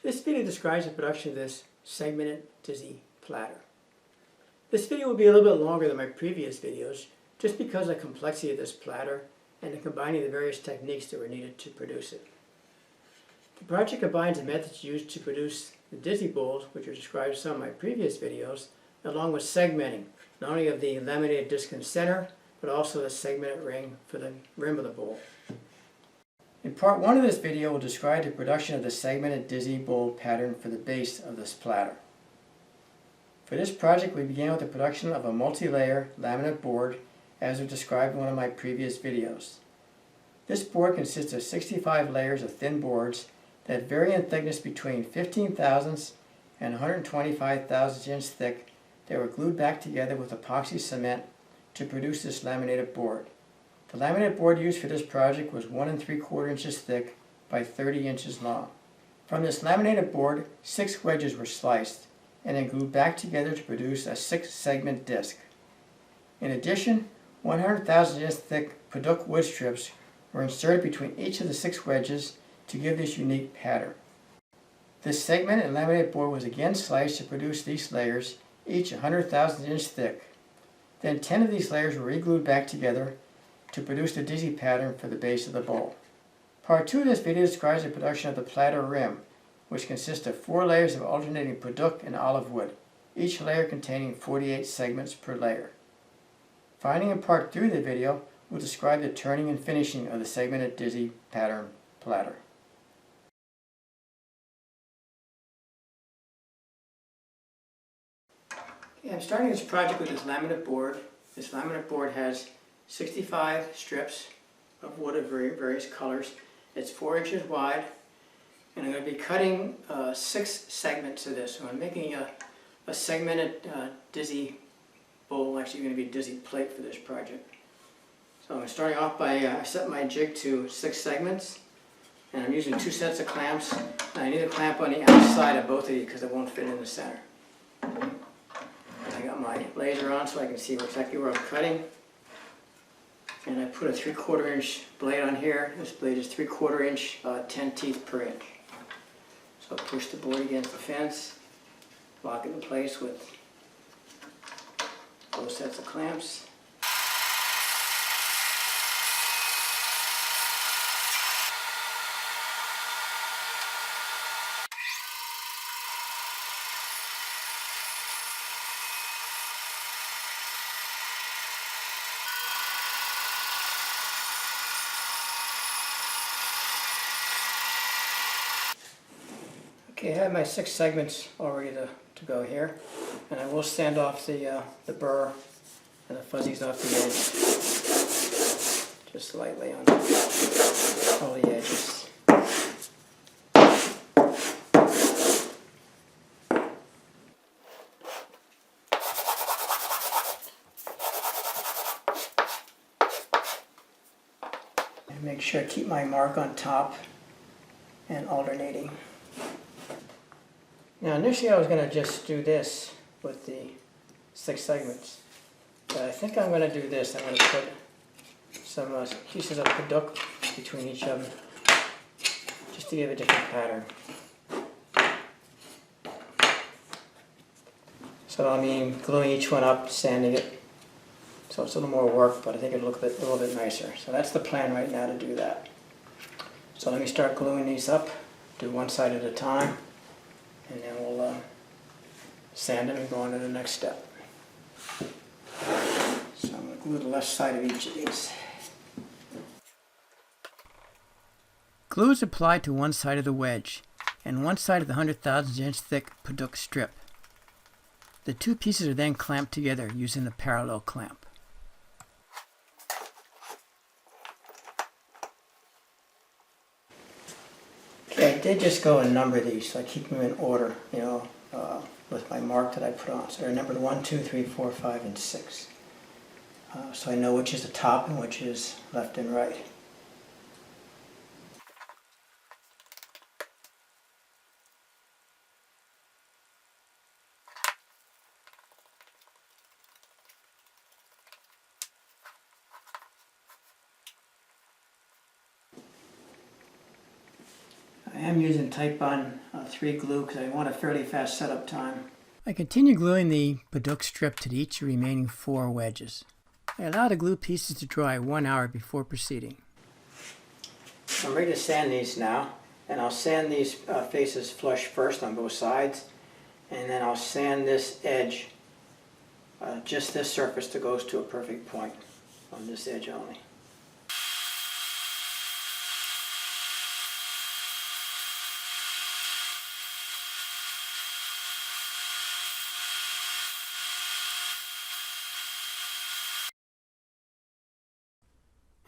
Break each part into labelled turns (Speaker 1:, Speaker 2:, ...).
Speaker 1: This video describes the production of this Segmented Dizzy Platter. This video will be a little bit longer than my previous videos just because of the complexity of this platter and the combining the various techniques that were needed to produce it. The project combines the methods used to produce the Dizzy bowls, which are described in some of my previous videos, along with segmenting, not only of the laminated disc in the center, but also the segmented ring for the rim of the bowl. In part 1 of this video, we'll describe the production of the segmented Dizzy bowl pattern for the base of this platter. For this project, we began with the production of a multi-layer laminate board, as was described in one of my previous videos. This board consists of 65 layers of thin boards that vary in thickness between 15 thousandths and 125 thousandths inch thick that were glued back together with epoxy cement to produce this laminated board. The laminate board used for this project was 1 3/4 inches thick by 30 inches long. From this laminated board, 6 wedges were sliced and then glued back together to produce a 6-segment disc. In addition, 100,000 inch thick Padauk wood strips were inserted between each of the 6 wedges to give this unique pattern. This segmented and laminated board was again sliced to produce these layers, each 100,000 inch thick. Then 10 of these layers were re-glued back together to produce the Dizzy pattern for the base of the bowl. Part 2 of this video describes the production of the platter rim, which consists of 4 layers of alternating Padauk and olive wood, each layer containing 48 segments per layer. Finally, in part 3 of the video, we'll describe the turning and finishing of the segmented Dizzy pattern platter. Okay, I'm starting this project with this laminate board. This laminate board has 65 strips of wood of various colors. It's 4 inches wide, and I'm going to be cutting 6 segments of this. So I'm making a segmented Dizzy bowl, actually going to be a Dizzy plate for this project. So I'm starting off by setting my jig to 6 segments, and I'm using 2 sets of clamps. And I need a clamp on the outside of both of these because it won't fit in the center. I got my laser on so I can see exactly where I'm cutting. And I put a 3/4 inch blade on here. This blade is 3/4 inch, 10 teeth per inch. So I push the board against the fence, lock it in place with both sets of clamps. Okay, I have my 6 segments all ready to go here, and I will sand off the burr and the fuzzies off the edge, just lightly on all the edges. And make sure I keep my mark on top and alternating. Now initially I was going to just do this with the 6 segments, but I think I'm going to do this. I'm going to put some pieces of Padauk between each of them, just to give a different pattern. So I mean gluing each one up, sanding it, so it's a little more work, but I think it'll look a little bit nicer. So that's the plan right now, to do that. So let me start gluing these up, do one side at a time, and then we'll sand them and go on to the next step. So I'm going to glue the left side of each of these. Glue is applied to one side of the wedge and one side of the 100,000 inch thick Padauk strip. The 2 pieces are then clamped together using the parallel clamp. Okay, I did just go and number these, so I keep them in order, with my mark that I put on. So they're numbered 1, 2, 3, 4, 5, and 6. So I know which is the top and which is left and right. I am using Type-On 3 glue because I want a fairly fast setup time. I continue gluing the Padauk strip to each remaining 4 wedges. I allow the glue pieces to dry 1 hour before proceeding. I'm ready to sand these now, and I'll sand these faces flush first on both sides, and then I'll sand this edge, just this surface that goes to a perfect point on this edge only.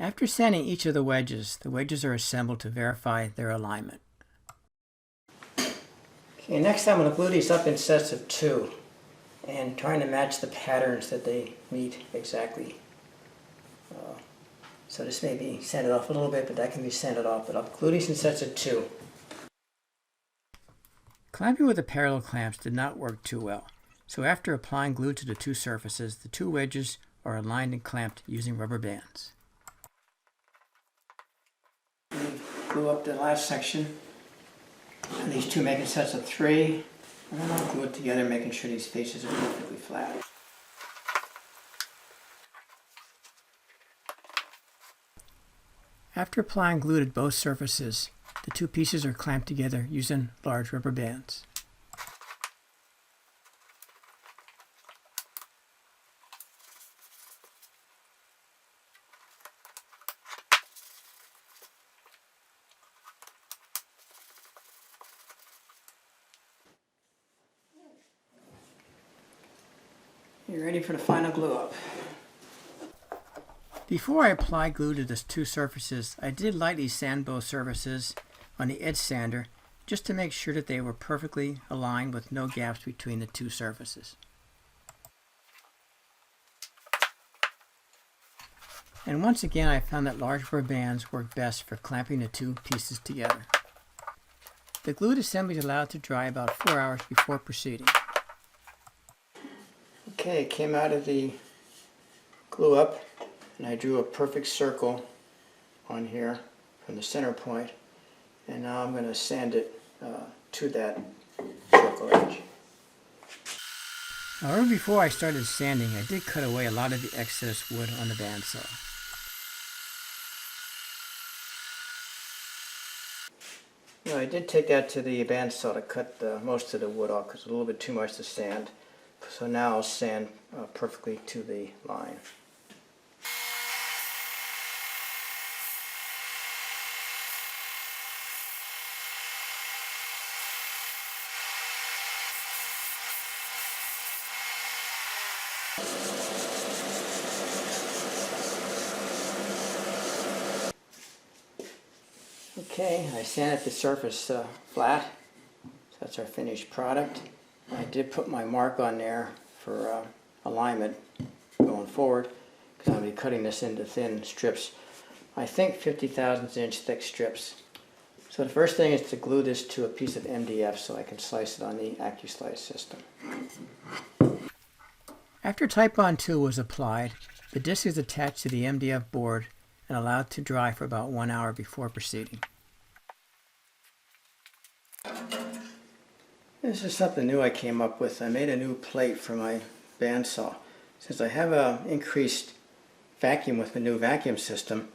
Speaker 1: After sanding each of the wedges are assembled to verify their alignment. Okay, next I'm going to glue these up in sets of 2 and trying to match the patterns that they meet exactly. So this may be sanded off a little bit, but that can be sanded off. But I'll glue these in sets of 2. Clamping with the parallel clamps did not work too well. So after applying glue to the 2 surfaces, the 2 wedges are aligned and clamped using rubber bands. Glue up the last section, and these 2 making sets of 3, and then I'll glue it together, making sure these faces are perfectly flat. After applying glue to both surfaces, the 2 pieces are clamped together using large rubber bands. You're ready for the final glue up. Before I apply glue to the 2 surfaces, I did lightly sand both surfaces on the edge sander just to make sure that they were perfectly aligned with no gaps between the 2 surfaces. And once again, I found that large rubber bands work best for clamping the 2 pieces together. The glued assembly is allowed to dry about 4 hours before proceeding. Okay, came out of the glue up, and I drew a perfect circle on here from the center point, and now I'm going to sand it to that circle edge. However, before I started sanding, I did cut away a lot of the excess wood on the bandsaw. I did take that to the bandsaw to cut most of the wood off because it's a little bit too much to sand. So now I'll sand perfectly to the line. Okay, I sanded the surface flat. So that's our finished product. I did put my mark on there for alignment going forward because I'm going to be cutting this into thin strips. I think 50,000th inch thick strips. So the first thing is to glue this to a piece of MDF so I can slice it on the Accu-Slice system. After Type-On 2 was applied, the disc is attached to the MDF board and allowed to dry for about 1 hour before proceeding. This is something new I came up with. I made a new plate for my bandsaw. Since I have an increased vacuum with the new vacuum system,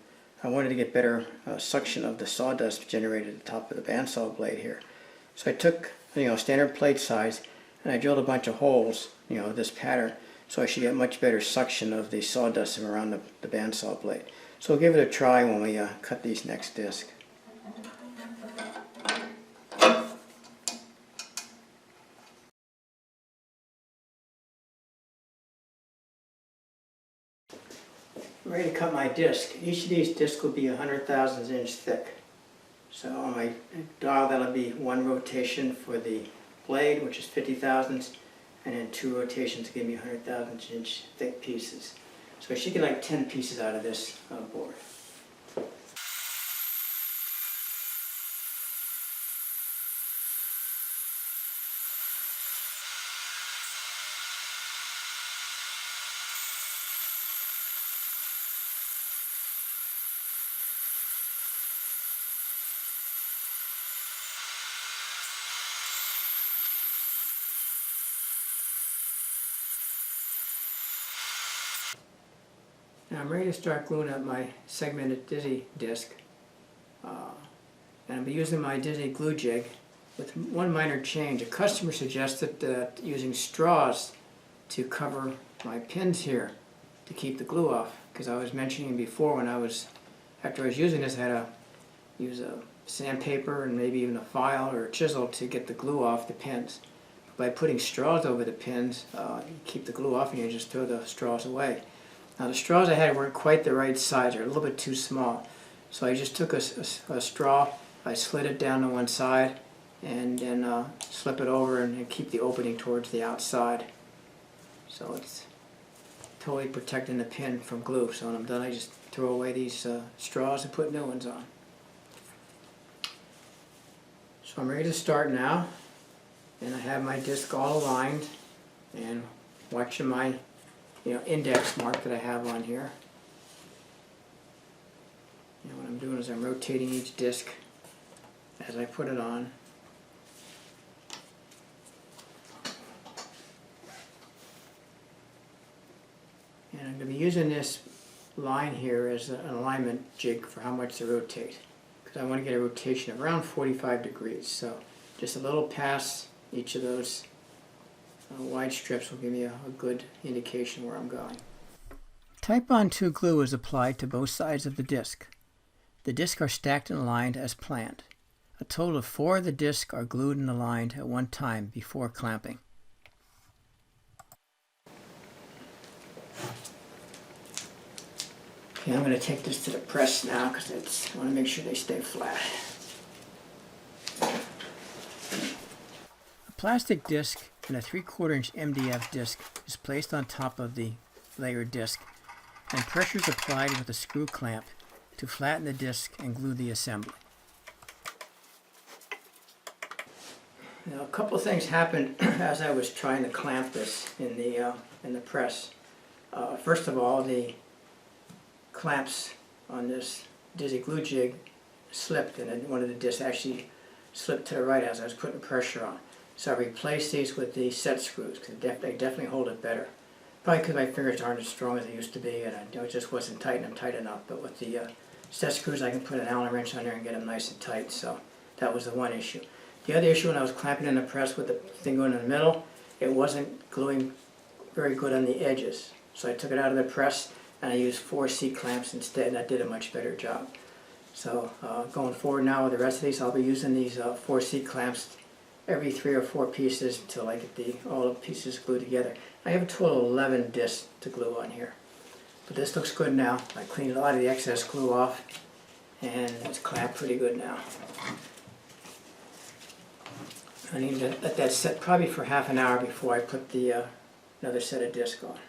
Speaker 1: I wanted to get better suction of the sawdust generated at the top of the bandsaw blade here. So I took standard plate size and I drilled a bunch of holes, this pattern, so I should get much better suction of the sawdust around the bandsaw blade. So we'll give it a try when we cut these next disc. I'm ready to cut my disc. Each of these discs will be 100,000th inch thick. So on my dial that'll be 1 rotation for the blade, which is 50 thousandths, and then 2 rotations to give me 100,000th inch thick pieces. So I should get like 10 pieces out of this board. Now I'm ready to start gluing up my segmented Dizzy disc. And I'll be using my Dizzy glue jig with one minor change. A customer suggested that using straws to cover my pins here to keep the glue off, because I was mentioning before after I was using this, I had to use a sandpaper and maybe even a file or a chisel to get the glue off the pins. By putting straws over the pins, you keep the glue off and you just throw the straws away. Now the straws I had weren't quite the right size, they're a little bit too small. So I just took a straw, I slid it down to one side and then slip it over and keep the opening towards the outside. So it's totally protecting the pin from glue. So when I'm done, I just throw away these straws and put new ones on. So I'm ready to start now, and I have my disc all aligned and watching my index mark that I have on here. And what I'm doing is I'm rotating each disc as I put it on. And I'm going to be using this line here as an alignment jig for how much to rotate, because I want to get a rotation of around 45 degrees. So just a little past each of those wide strips will give me a good indication where I'm going. Type-on 2 glue is applied to both sides of the disc. The discs are stacked and aligned as planned. A total of 4 of the discs are glued and aligned at one time before clamping. Okay, I'm going to take this to the press now because I want to make sure they stay flat. A plastic disc and a 3/4 inch MDF disc is placed on top of the layered disc, and pressure is applied with a screw clamp to flatten the disc and glue the assembly. Now, a couple of things happened as I was trying to clamp this in the press. First of all, the clamps on this Dizzy glue jig slipped, and one of the discs actually slipped to the right as I was putting pressure on. So I replaced these with the set screws because they definitely hold it better. Probably because my fingers aren't as strong as they used to be, and it just wasn't tight enough. But with the set screws, I can put an Allen wrench on there and get them nice and tight. So that was the one issue. The other issue, when I was clamping in the press with the thing going in the middle, it wasn't gluing very good on the edges. So I took it out of the press and I used 4 C-clamps instead, and that did a much better job. So going forward now with the rest of these, I'll be using these 4 C-clamps every 3 or 4 pieces until I get all the pieces glued together. I have a total of 11 discs to glue on here. But this looks good now. I cleaned a lot of the excess glue off, and it's clamped pretty good now. I need to let that set probably for half an hour before I put the another set of discs on.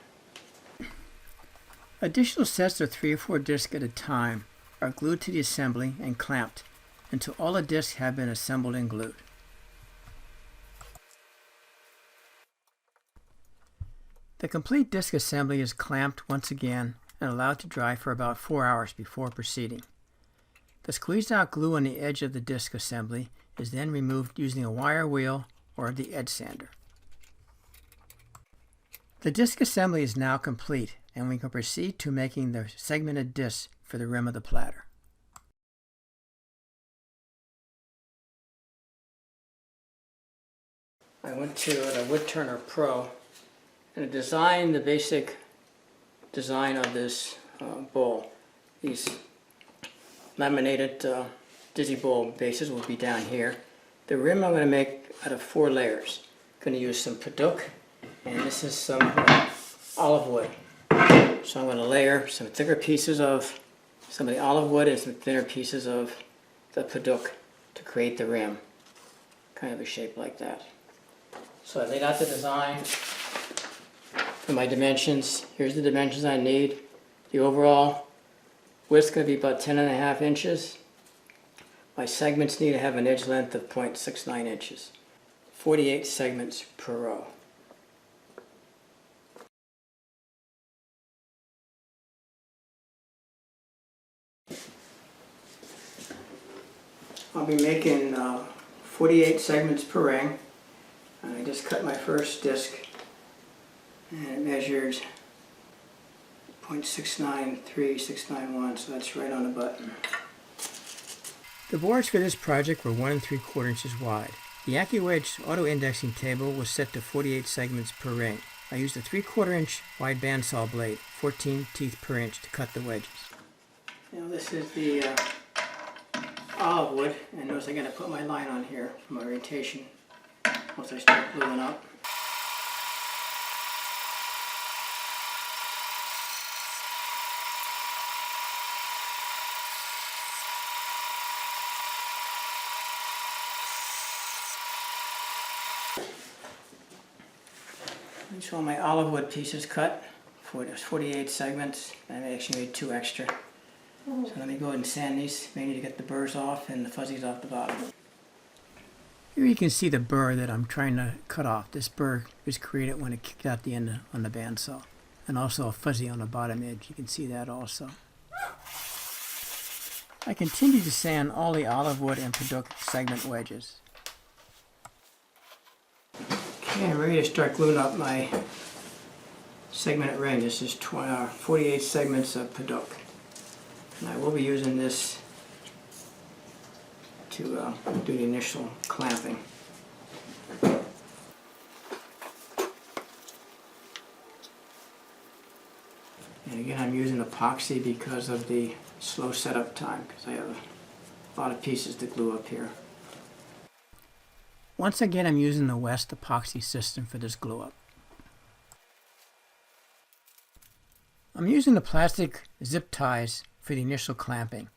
Speaker 1: Additional sets of 3 or 4 discs at a time are glued to the assembly and clamped until all the discs have been assembled and glued. The complete disc assembly is clamped once again and allowed to dry for about 4 hours before proceeding. The squeezed out glue on the edge of the disc assembly is then removed using a wire wheel or the edge sander. The disc assembly is now complete, and we can proceed to making the segmented discs for the rim of the platter. I went to the Woodturner Pro and designed the basic design of this bowl. These laminated Dizzy bowl bases will be down here. The rim I'm going to make out of 4 layers. I'm going to use some Padauk, and this is some olive wood. So I'm going to layer some thicker pieces of some of the olive wood and some thinner pieces of the Padauk to create the rim. Kind of a shape like that. So I laid out the design for my dimensions. Here's the dimensions I need. The overall width is going to be about 10.5 inches. My segments need to have an edge length of 0.69 inches. 48 segments per row. I'll be making 48 segments per ring. And I just cut my first disc, and it measured .693691, so that's right on the button. The boards for this project were 1 3/4 inches wide. The Accu-Wedge auto-indexing table was set to 48 segments per ring. I used a 3/4 inch wide bandsaw blade, 14 teeth per inch, to cut the wedges. Now this is the olive wood, and notice I'm going to put my line on here for my orientation once I start gluing up. So my olive wood piece is cut for 48 segments. I actually made 2 extra. So let me go ahead and sand these, mainly to get the burrs off and the fuzzies off the bottom. Here you can see the burr that I'm trying to cut off. This burr was created when it kicked out the end on the bandsaw. And also a fuzzy on the bottom edge. You can see that also. I continue to sand all the olive wood and Padauk segment wedges. Okay, I'm ready to start gluing up my segmented ring. This is 48 segments of Padauk. And I will be using this to do the initial clamping. And again, I'm using epoxy because of the slow setup time, because I have a lot of pieces to glue up here. Once again, I'm using the West epoxy system for this glue up. I'm using the plastic zip ties for the initial clamping.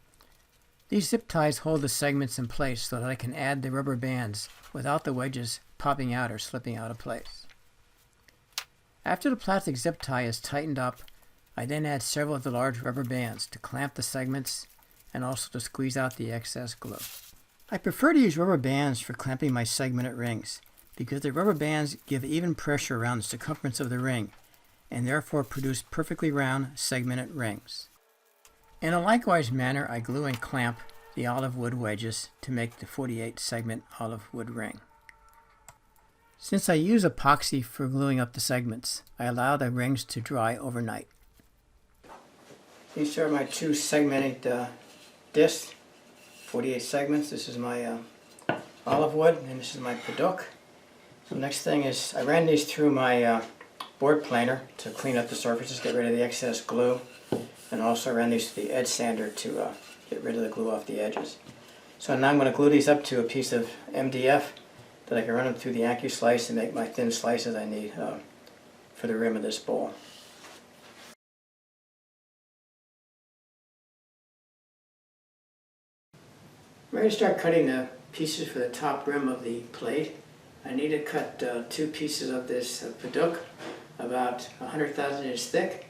Speaker 1: These zip ties hold the segments in place so that I can add the rubber bands without the wedges popping out or slipping out of place. After the plastic zip tie is tightened up, I then add several of the large rubber bands to clamp the segments and also to squeeze out the excess glue. I prefer to use rubber bands for clamping my segmented rings because the rubber bands give even pressure around the circumference of the ring and therefore produce perfectly round segmented rings. In a likewise manner, I glue and clamp the olive wood wedges to make the 48 segment olive wood ring. Since I use epoxy for gluing up the segments, I allow the rings to dry overnight. These are my 2 segmented discs, 48 segments. This is my olive wood and this is my Padauk. So the next thing is I ran these through my board planer to clean up the surfaces, get rid of the excess glue, and also ran these through the edge sander to get rid of the glue off the edges. So now I'm going to glue these up to a piece of MDF that I can run them through the Accu-Slice and make my thin slices I need for the rim of this bowl. I'm ready to start cutting the pieces for the top rim of the plate. I need to cut 2 pieces of this Padauk, about 100 thousandths thick,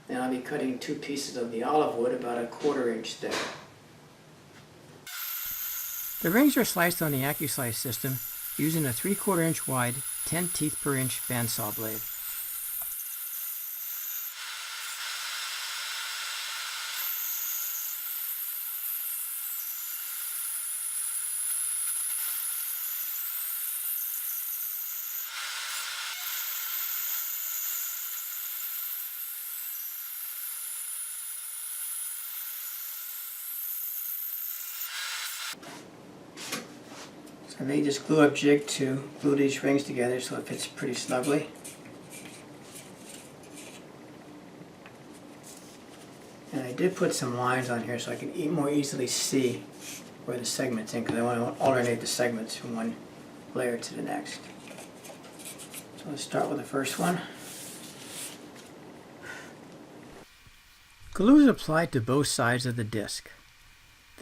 Speaker 1: and I'll be cutting 2 pieces of the olive wood, about 1/4 inch thick. The rings are sliced on the Accu-Slice system using a 3/4 inch wide, 10 teeth per inch bandsaw blade. So I made this glue up jig to glue these rings together so it fits pretty snugly. And I did put some lines on here so I can more easily see where the segment's in, because I want to alternate the segments from one layer to the next. So let's start with the first one. Glue is applied to both sides of the disc.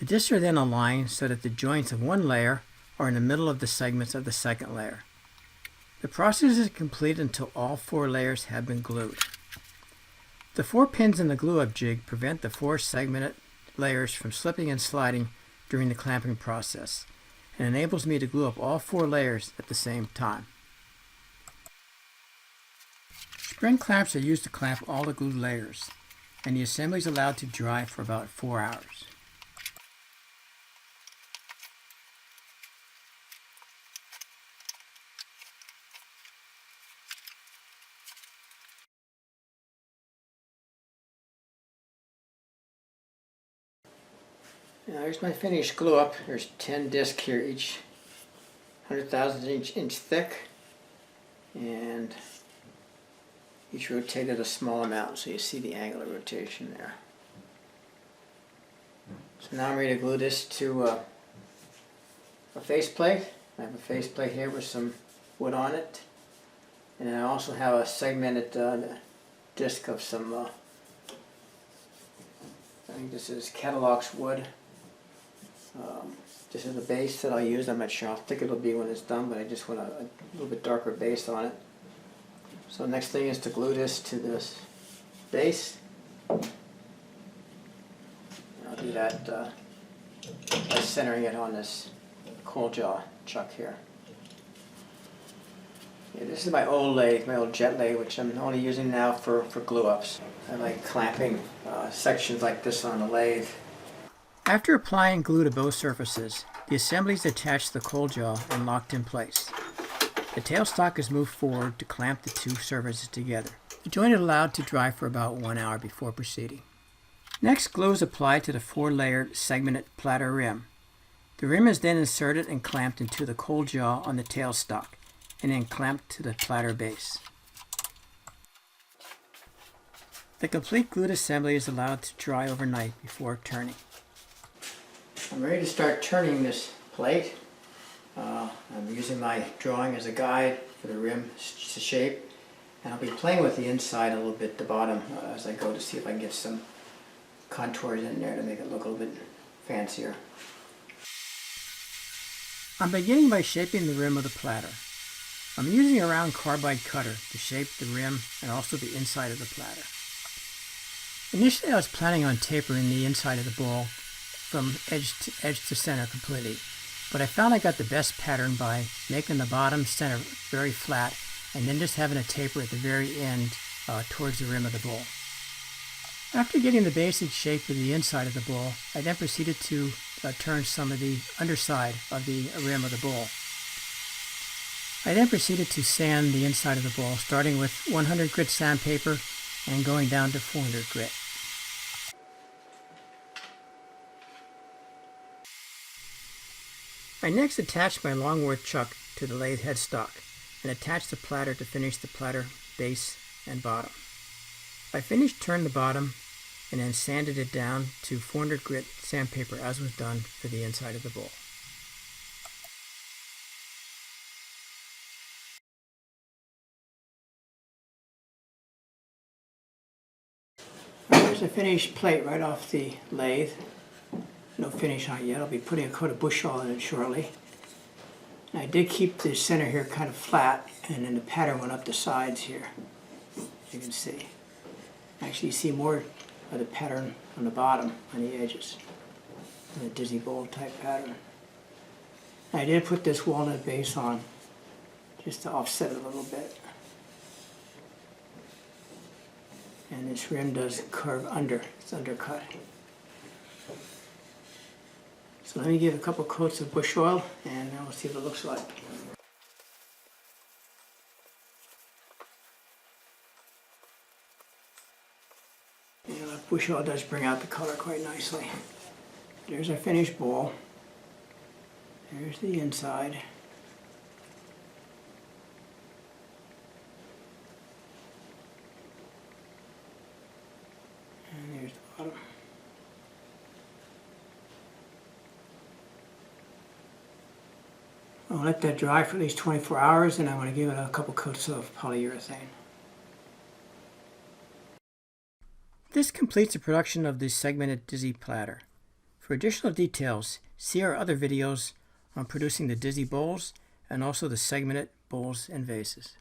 Speaker 1: The discs are then aligned so that the joints of one layer are in the middle of the segments of the second layer. The process is completed until all 4 layers have been glued. The 4 pins in the glue-up jig prevent the 4 segmented layers from slipping and sliding during the clamping process, and enables me to glue up all 4 layers at the same time. Spring clamps are used to clamp all the glued layers, and the assembly is allowed to dry for about 4 hours. Now here's my finished glue up. There's 10 discs here, each 100,000 inch thick, and each rotated a small amount, so you see the angular rotation there. So now I'm ready to glue this to a faceplate. I have a faceplate here with some wood on it, and I also have a segmented disc of some, I think this is Padauk's wood. This is the base that I'll use. I'm not sure how thick it'll be when it's done, but I just want a little bit darker base on it. So the next thing is to glue this to this base. I'll do that by centering it on this cold jaw chuck here. Yeah, this is my old lathe, my old jet lathe, which I'm only using now for glue ups. I like clamping sections like this on the lathe. After applying glue to both surfaces, the assembly is attached to the cold jaw and locked in place. The tailstock is moved forward to clamp the two surfaces together. The joint is allowed to dry for about 1 hour before proceeding. Next, glue is applied to the 4-layered segmented platter rim. The rim is then inserted and clamped into the cold jaw on the tailstock, and then clamped to the platter base. The complete glued assembly is allowed to dry overnight before turning. I'm ready to start turning this plate. I'm using my drawing as a guide for the rim shape, and I'll be playing with the inside a little bit, the bottom, as I go, to see if I can get some contours in there to make it look a little bit fancier. I'm beginning by shaping the rim of the platter. I'm using a round carbide cutter to shape the rim and also the inside of the platter. Initially I was planning on tapering the inside of the bowl from edge to center completely, but I found I got the best pattern by making the bottom center very flat and then just having a taper at the very end towards the rim of the bowl. After getting the basic shape of the inside of the bowl, I then proceeded to turn some of the underside of the rim of the bowl. I then proceeded to sand the inside of the bowl, starting with 100 grit sandpaper and going down to 400 grit. I next attached my longworth chuck to the lathe headstock and attached the platter to finish the platter base and bottom. I finished, turned the bottom, and then sanded it down to 400 grit sandpaper as was done for the inside of the bowl. Here's a finished plate right off the lathe. No finish on it yet. I'll be putting a coat of bush oil in it shortly. And I did keep the center here kind of flat, and then the pattern went up the sides here, as you can see. Actually, you see more of the pattern on the bottom, on the edges, the dizzy bowl type pattern. I did put this walnut base on just to offset it a little bit. And this rim does curve under, it's undercut. So let me give a couple coats of bush oil and then we'll see what it looks like. You know, bush oil does bring out the color quite nicely. There's our finished bowl. There's the inside. And there's the bottom. I'll let that dry for at least 24 hours and I'm going to give it a couple coats of polyurethane. This completes the production of the segmented dizzy platter. For additional details, see our other videos on producing the dizzy bowls and also the segmented bowls and vases.